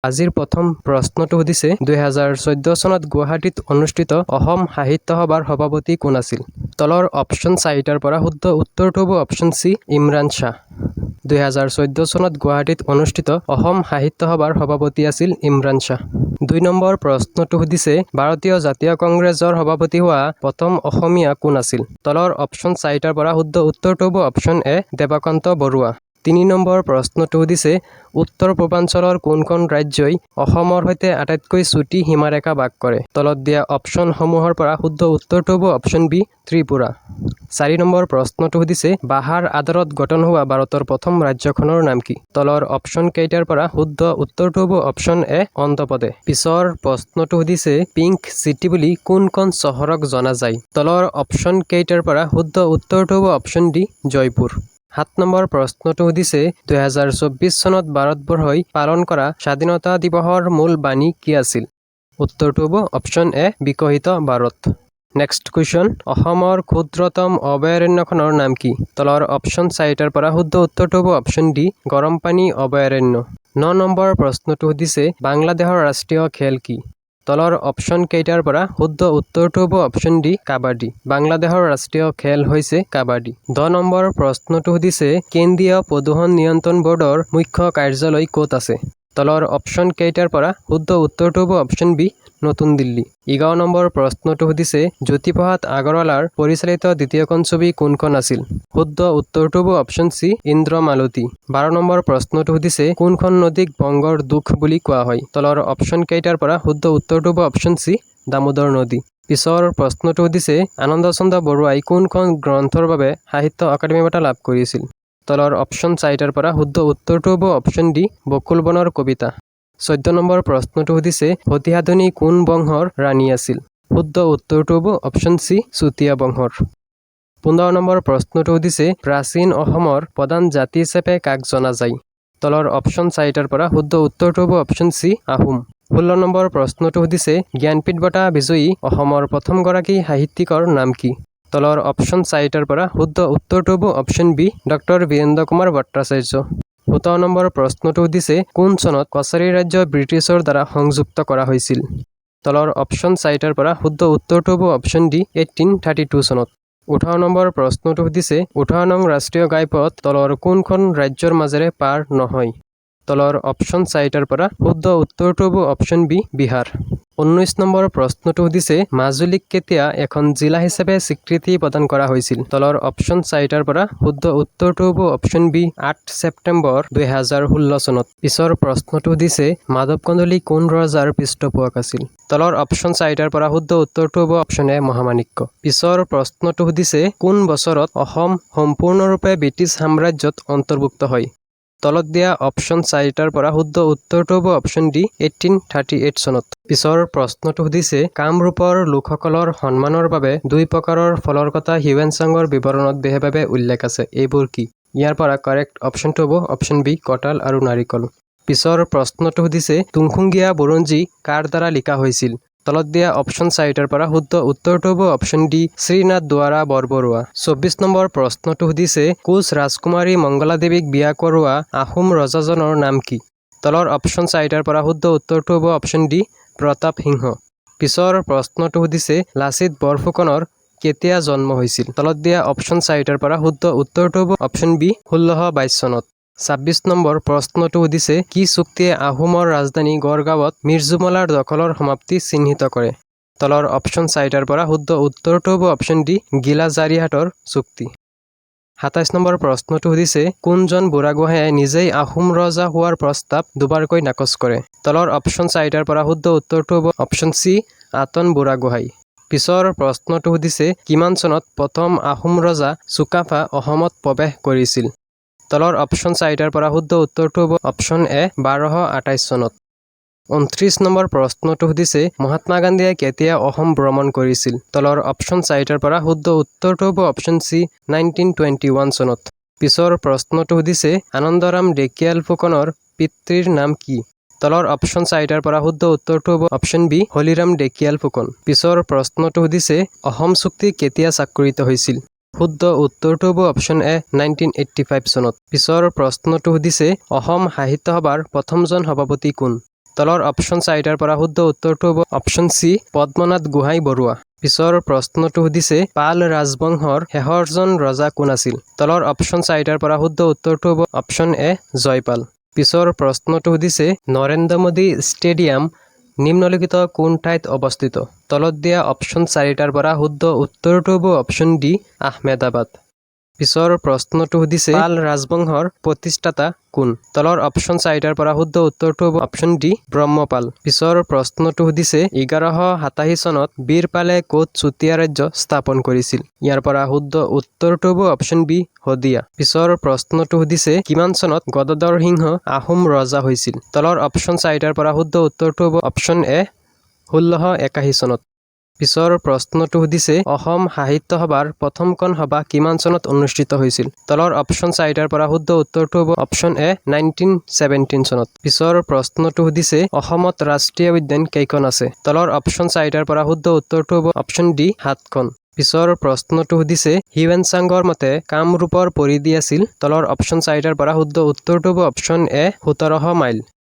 আজিৰ প্ৰথম প্ৰশ্নটো সুধিছে 2014 চনত গুৱাহাটীত অনুষ্ঠিত অসম সাহিত্য সভাৰ সভাপতি কোন আছিল? তলৰ অপশ্যন 4টাৰ পৰা শুদ্ধ উত্তৰটো হ'ব অপশ্যন চি ইমৰান শ্বাহ। 2014 চনত গুৱাহাটীত অনুষ্ঠিত অসম সাহিত্য সভাৰ সভাপতি আছিল ইমৰান শ্বাহ। 2 নম্বৰ প্ৰশ্নটো সুধিছে ভাৰতীয় জাতীয় কংগ্ৰেছৰ সভাপতি হোৱা প্ৰথম অসমীয়া কোন আছিল? তলৰ অপশ্যন 4টাৰ পৰা শুদ্ধ উত্তৰটো হ'ব option A Devakanta Barua. 3 number প্ৰশ্নটো সুধিছে উত্তৰ পূৰ্বাঞ্চলৰ কোনখন ৰাজ্যই অসমৰ সৈতে আটাইতকৈ চুটি সীমাৰেখা ভাগ কৰে? তলত দিয়া অপশ্যনসমূহৰ পৰা শুদ্ধ উত্তৰটো হ'ব অপশ্যন বি ত্ৰিপুৰা। 4 নম্বৰ প্ৰশ্নটো সুধিছে বাহাৰ আধাৰত গঠন হোৱা ভাৰতৰ প্ৰথম ৰাজ্যখনৰ নাম কি? তলৰ অপশ্যন কেইটাৰ পৰা শুদ্ধ উত্তৰটো হ'ব অপশ্যন এ অন্ধ্ৰপ্ৰদেশ। পিছৰ প্ৰশ্নটো সুধিছে পিংক চিটি বুলি কোনখন চহৰক জনা যায়? তলৰ অপশ্যন কেইটাৰ পৰা শুদ্ধ উত্তৰটো হ'ব অপশ্যন ডি জয়পুৰ। 7 নম্বৰ প্ৰশ্নটো সুধিছে 2024 চনত ভাৰতবৰ্ষই পালন কৰা স্বাধীনতা দিৱসৰ মূল বাণী কি আছিল? উত্তৰটো হ'ব অপশ্যন এ বিকশিত ভাৰত। নেক্সট কুৱেশ্যন অসমৰ ক্ষুদ্ৰতম অভয়াৰণ্যখনৰ নাম কি? তলৰ অপশ্যন 4টাৰ পৰা শুদ্ধ উত্তৰটো হ'ব অপশ্যন ডি গৰমপানী অভয়াৰণ্য। 9 নম্বৰ প্ৰশ্নটো সুধিছে বাংলাদেশৰ ৰাষ্ট্ৰীয় খেল কি? তলৰ অপশ্যন কেইটাৰ পৰা শুদ্ধ উত্তৰটো হ'ব অপশ্যন ডি কাবাডী। বাংলাদেশৰ ৰাষ্ট্ৰীয় খেল হৈছে কাবাডী। 10 নম্বৰ প্ৰশ্নটো সুধিছে কেন্দ্ৰীয় প্ৰদূষণ নিয়ন্ত্ৰণ বৰ্ডৰ মুখ্য কাৰ্যালয় ক'ত আছে? তলৰ অপশ্যন কেইটাৰ পৰা শুদ্ধ উত্তৰটো হ'ব অপশ্যন বি নতুন দিল্লী। 11 নম্বৰ প্ৰশ্নটো সুধিছে জ্যোতিপ্ৰসাদ আগৰৱালাৰ পৰিচালিত দ্বিতীয়খন ছবি কোনখন আছিল? শুদ্ধ উত্তৰটো হ'ব অপশ্যন চি ইন্দ্ৰমালতী। 12 নম্বৰ প্ৰশ্নটো সুধিছে কোনখন নদীক বংগৰ দুখ বুলি কোৱা হয়? তলৰ অপশ্যন কেইটাৰ পৰা শুদ্ধ উত্তৰটো হ'ব অপশ্যন চি দামোদৰ নদী। পিছৰ প্ৰশ্নটো সুধিছে আনন্দ চন্দ্ৰ বৰুৱাই কোনখন গ্ৰন্থৰ বাবে সাহিত্য অকাডেমি বঁটা লাভ কৰিছিল? তলৰ অপশ্যন 4টাৰ পৰা শুদ্ধ উত্তৰটো হ'ব অপশ্যন ডি বকুল বনৰ কবিতা। 14 নম্বৰ প্ৰশ্নটো সুধিছে সতীসাধনী কোন বংশৰ ৰাণী আছিল? শুদ্ধ উত্তৰটো হ'ব অপশ্যন চি চুতীয়া বংশৰ। 15 নম্বৰ প্ৰশ্নটো সুধিছে প্ৰাচীন অসমৰ প্ৰধান জাতি হিচাপে কাক জনা যায়? তলৰ অপশ্যন 4টাৰ পৰা শুদ্ধ উত্তৰটো হ'ব অপশ্যন চি আহোম। 16 নম্বৰ প্ৰশ্নটো সুধিছে জ্ঞানপীঠ বঁটা বিজয়ী অসমৰ প্ৰথমগৰাকী সাহিত্যিকৰ নাম কি? তলৰ অপশ্যন 4টাৰ পৰা শুদ্ধ উত্তৰটো হ'ব option B doctor Birendra Kumar Bhattacharya. 17 number প্ৰশ্নটো সুধিছে কোন চনত কছাৰী ৰাজ্য ব্ৰিটিছৰ দ্বাৰা সংযুক্ত কৰা হৈছিল? তলৰ অপশ্যন 4টাৰ পৰা শুদ্ধ উত্তৰটো হ'ব অপশ্যন ডি 1832 চনত। 18 নম্বৰ প্ৰশ্নটো সুধিছে 18 নং ৰাষ্ট্ৰীয় ঘাইপথ তলৰ কোনখন ৰাজ্যৰ মাজেৰে পাৰ নহয়? তলৰ অপশ্যন 4টাৰ পৰা শুদ্ধ উত্তৰটো হ'ব অপশ্যন বি বিহাৰ। 19 নম্বৰ প্ৰশ্নটো সুধিছে মাজুলীক কেতিয়া এখন জিলা হিচাপে স্বীকৃতি প্ৰদান কৰা হৈছিল? তলৰ অপশ্যন 4টাৰ পৰা শুদ্ধ উত্তৰটো হ'ব অপশ্যন বি 8 ছেপ্টেম্বৰ 2016 চনত। পিছৰ প্ৰশ্নটো সুধিছে মাধৱ কন্দলী কোন ৰজাৰ পৃষ্ঠপোষক আছিল? তলৰ অপশ্যন 4টাৰ পৰা শুদ্ধ উত্তৰটো হ'ব অপশ্যন এ মহামাণিক্য। পিছৰ প্ৰশ্নটো সুধিছে কোন বছৰত অসম সম্পূৰ্ণৰূপে ব্ৰিটিছ সাম্ৰাজ্যত অন্তৰ্ভুক্ত হয়? তলত দিয়া অপশ্যন 4টাৰ পৰা শুদ্ধ উত্তৰটো হ'ব অপশ্যন ডি 1838 চনত। পিছৰ প্ৰশ্নটো সুধিছে কামৰূপৰ লোকসকলৰ সন্মানৰ বাবে 2 প্ৰকাৰৰ ফলৰ কথা হিউৱেন চাঙৰ বিৱৰণত বিশেষভাৱে উল্লেখ আছে এইবোৰ কি? ইয়াৰ পৰা কাৰেক্ট অপশ্যনটো হ'ব অপশ্যন বি কঁঠাল আৰু নাৰিকল। পিছৰ প্ৰশ্নটো সুধিছে তুংখুংগীয়া বুৰঞ্জী কাৰ দ্বাৰা লিখা হৈছিল? তলত দিয়া অপশ্যন 4টাৰ পৰা শুদ্ধ উত্তৰটো হ'ব অপশ্যন ডি শ্ৰীনাথ দুৱাৰা বৰবৰুৱা। 24 নম্বৰ প্ৰশ্নটো সুধিছে কোচ ৰাজকুমাৰী মংগলা দেৱীক বিয়া কৰোৱা আহোম ৰজাজনৰ নাম কি? তলৰ অপশ্যন 4টাৰ পৰা শুদ্ধ উত্তৰটো হ'ব অপশ্যন ডি প্ৰতাপ সিংহ। পিছৰ প্ৰশ্নটো সুধিছে লাচিত বৰফুকনৰ কেতিয়া জন্ম হৈছিল? তলত দিয়া অপশ্যন 4টাৰ পৰা শুদ্ধ উত্তৰটো হ'ব অপশ্যন বি 1622 চনত। 26 নম্বৰ প্ৰশ্নটো সুধিছে কি চুক্তিয়ে আহোমৰ ৰাজধানী গড়গাঁৱত মিৰ্জুমলাৰ দখলৰ সমাপ্তি চিহ্নিত কৰে? তলৰ অপশ্যন 4টাৰ পৰা শুদ্ধ উত্তৰটো হ'ব অপশ্যন ডি গিলাজাৰিহাটৰ চুক্তি। 27 নম্বৰ প্ৰশ্নটো সুধিছে কোনজন বুঢ়াগোহাঁয়ে নিজেই আহোম ৰজা হোৱাৰ প্ৰস্তাৱ দুবাৰকৈ নাকচ কৰে? তলৰ অপশ্যন 4টাৰ পৰা শুদ্ধ উত্তৰটো হ'ব অপশ্যন চি আতন বুঢ়াগোহাঁই। পিছৰ প্ৰশ্নটো সুধিছে কিমান চনত প্ৰথম আহোম ৰজা চুকাফা অসমত প্ৰৱেশ কৰিছিল? তলৰ অপশ্যন 4টাৰ পৰা শুদ্ধ উত্তৰটো হ'ব অপশ্যন এ 1228 চনত। 29 নম্বৰ প্ৰশ্নটো সুধিছে মহাত্মা গান্ধীয়ে কেতিয়া অসম ভ্ৰমণ কৰিছিল? তলৰ অপশ্যন 4টাৰ পৰা শুদ্ধ উত্তৰটো হ'ব অপশ্যন চি 1921 চনত। পিছৰ প্ৰশ্নটো সুধিছে আনন্দৰাম ঢেকিয়াল ফুকনৰ পিতৃৰ নাম কি? তলৰ অপশ্যন 4টাৰ পৰা শুদ্ধ উত্তৰটো হ'ব অপশ্যন বি হলিৰাম ঢেকিয়াল ফুকন। পিছৰ প্ৰশ্নটো সুধিছে অসম চুক্তি কেতিয়া স্বাক্ষৰিত হৈছিল? শুদ্ধ উত্তৰটো হ'ব অপশ্যন এ 1985 চনত। পিছৰ প্ৰশ্নটো সুধিছে অসম সাহিত্য সভাৰ প্ৰথমজন সভাপতি কোন? তলৰ অপশ্যন চাৰিটাৰ পৰা শুদ্ধ উত্তৰটো হ'ব অপশ্যন চি পদ্মনাথ গোহাঁই বৰুৱা। পিছৰ প্ৰশ্নটো সুধিছে পাল ৰাজবংশৰ শেষৰজন ৰজা কোন আছিল? তলৰ অপশ্যন চাৰিটাৰ পৰা শুদ্ধ উত্তৰটো হ'ব অপশ্যন এ জয়পাল। পিছৰ প্ৰশ্নটো সুধিছে নৰেন্দ্ৰ মোদী ষ্টেডিয়াম নিম্নলিখিত কোন ঠাইত অৱস্থিত? তলত দিয়া অপশ্যন চাৰিটাৰ পৰা শুদ্ধ উত্তৰটো হ'ব অপশ্যন ডি আহমেদাবাদ। পিছৰ প্ৰশ্নটো সুধিছে পাল ৰাজবংশৰ প্ৰতিষ্ঠাতা কোন? তলৰ অপশ্যন চাৰিটাৰ পৰা শুদ্ধ উত্তৰটো হ'ব অপশ্যন ডি ব্ৰহ্মপাল। পিছৰ প্ৰশ্নটো সুধিছে 1187 চনত বীৰপালে ক'ত চুতীয়া ৰাজ্য স্থাপন কৰিছিল? ইয়াৰ পৰা শুদ্ধ উত্তৰটো হ'ব অপশ্যন বি শদিয়া। পিছৰ প্ৰশ্নটো সুধিছে কিমান চনত গদাধৰ সিংহ আহোম ৰজা হৈছিল? তলৰ অপশ্যন চাৰিটাৰ পৰা শুদ্ধ উত্তৰটো হ'ব অপশ্যন এ 1681 চনত। পিছৰ প্ৰশ্নটো সুধিছে অসম সাহিত্য সভাৰ প্ৰথমখন সভা কিমান চনত অনুষ্ঠিত হৈছিল? তলৰ অপশ্যন চাৰিটাৰ পৰা শুদ্ধ উত্তৰটো হ'ব অপশ্যন এ 1917 চনত। পিছৰ প্ৰশ্নটো সুধিছে অসমত ৰাষ্ট্ৰীয় উদ্যান কেইখন আছে? তলৰ অপশ্যন চাৰিটাৰ পৰা শুদ্ধ উত্তৰটো হ'ব অপশ্যন ডি 7খন। পিছৰ প্ৰশ্নটো সুধিছে হিউৱেন চাঙৰ মতে কামৰূপৰ পৰিধি আছিল? তলৰ অপশ্যন চাৰিটাৰ পৰা শুদ্ধ উত্তৰটো হ'ব অপশ্যন এ 1700 মাইল।